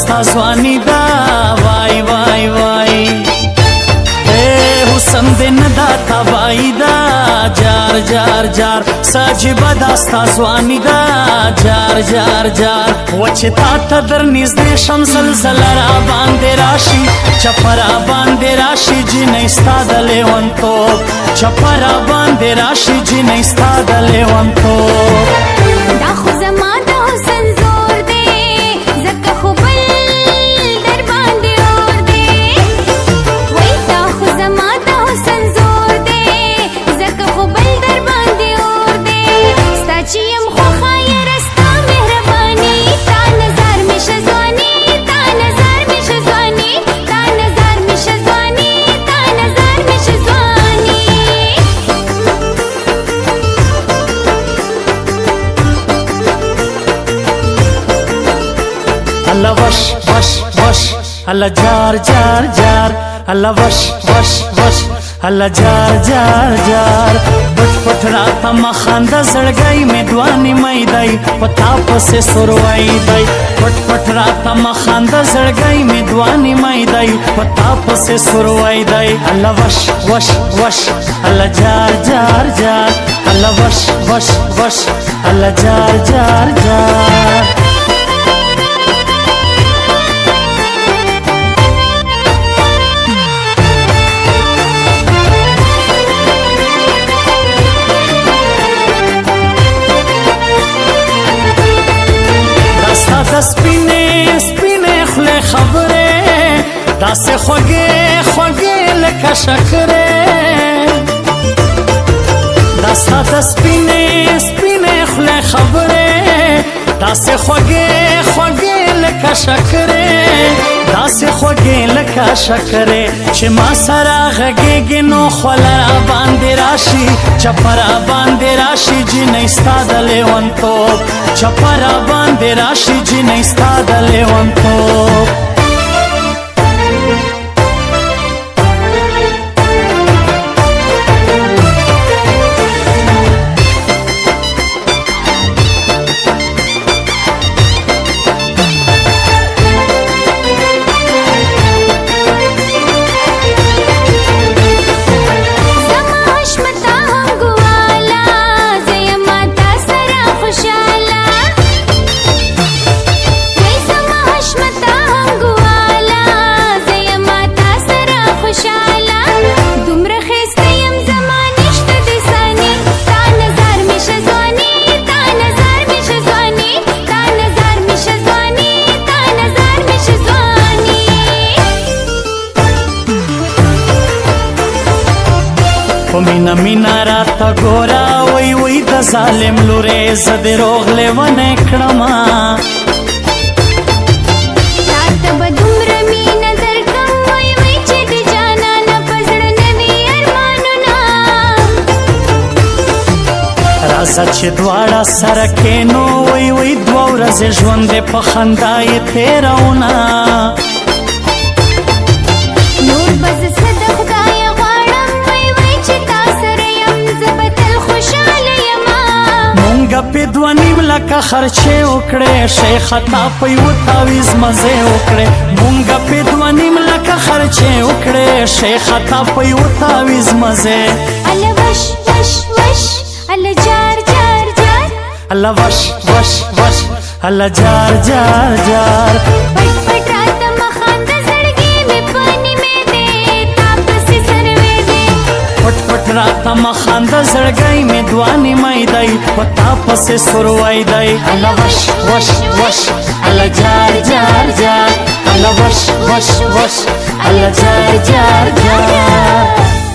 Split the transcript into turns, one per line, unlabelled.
ستا ځواني دا وای وای وای حسن دې نه دا تباهي دا جار جار جار سجبه دا ستا ځواني دا جار جار جار و چې تا ته در نږدې شم زلزله را باندې راشي چپه را باندې راشي جینۍ ستا د لیونتوب چپه را باندې راشي جینۍ ستا د لیونتوب
دا خو زما د حسن زور دی ځکه خو بل در باندې اور دی وای دا خو زما د حسن زور دی ځکه خو بل در باندې اور دی ستا چې یم خوښه یاره ستا مهرباني تا نظر مې شه ځواني تا نظر مې شه ځواني تا نظر مې شه ځواني تا نظر مې شه ځواني
الله وش وش وش الله جار جار جار الله وش وش وش الله جار جار جار پټ پټ راته مخانده زړګی مې دوانې مې دی پتا پسې سروای دی پټ پټ راته مخانده زړګی مې دوانې مې دی پتا پسې سروای دی الله وش وش وش الله جار جار جار الله وش وش وش الله جار جار جار سپینې سپینې خولې خبرې داسې خوږې خوږې لکه شکرې دا ستا د سپینې سپینې خولې خبرې داسې خوږې خوږې لکه شکرې داسې خوږې لکه شکرې چې ما سره غږېږي نو خوله را باندې راشي چپه را باندې راشي جینۍ ستا د لیونتوب چپه را باندې راشي جینۍ ستا د لیونتوب مینا مینا راته ګوره وای وای د ظالم لورې زه دې روغ لیونی کړمه
تاته به دومره مینه درکړم وای وای چې د جانانه په زړه نه وي ارمانونه
راځه چې دواړه سره کښېنو وای وای دوه ورځې ژوند دې په خندا یې تېروونه
نور به زه څه د خدایه غواړم وای وای چې تا سره یم زه به تل خوشحاله یمه
مونږه پې دوه نیم لکه خرچې وکړې شیخه تا په یوه تاویز مزې وکړې مونږه پې دوه نیم لکه خرچې وکړې شیخه تا په یوه تاویز مزې
الله وش وش وش الله جار جار جار
الله وش وش وش الله جار جار جار
پټ پټ راته مخانده زړګی مې په نیمې دی تا پسې سروې دی
پټ پټ راته مخانده زړګی مې دوانې مې دی په تا پسې سروی دی الله وش وش وش الله جار جار جار الله وش وش وش الله جار جار جار